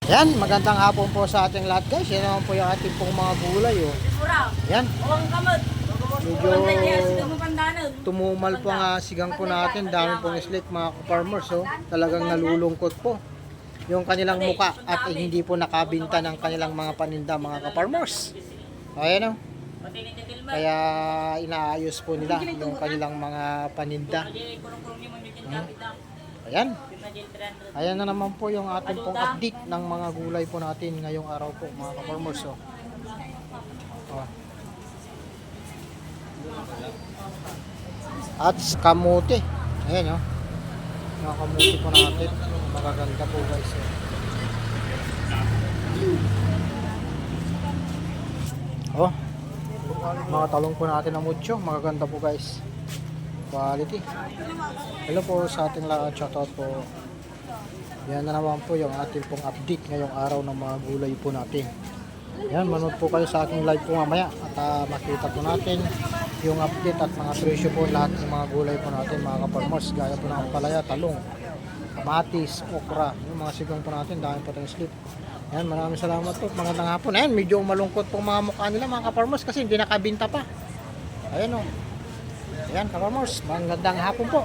Yan, magandang hapon po sa ating lahat guys. Yan naman po yung ating pong mga gulay. Oh. Yan. Medyo tumumal po ang sigang po natin. Dami pong slick mga farmers. Oh. Talagang nalulungkot po yung kanilang muka at hindi po nakabinta ng kanilang mga paninda mga ka-farmers. Ayan oh. Kaya inaayos po nila yung kanilang mga paninda. Ayan. Ayan na naman po yung ating pong update ng mga gulay po natin ngayong araw po mga ka-farmers. Oh. Oh. At kamote. Ayan oh. Mga kamote po natin. Magaganda po guys. Oh. Mga talong po natin na mucho. Magaganda po guys. Quality. Hello po sa ating lahat. Shoutout po. Yan na naman po yung ating pong update ngayong araw ng mga gulay po natin. Yan, manood po kayo sa ating live po mamaya at makita po natin yung update at mga presyo po lahat ng mga gulay po natin mga ka-farmers. Gaya po ng ampalaya, talong, kamatis, okra, yung mga sigang po natin, dahil po tayong slip. Yan, maraming salamat po. Magandang hapon. Ayan, medyo malungkot po mga mukha nila mga ka-farmers kasi hindi nakabinta pa. Ayan o. Ayan, ka-farmers, magandang hapon po.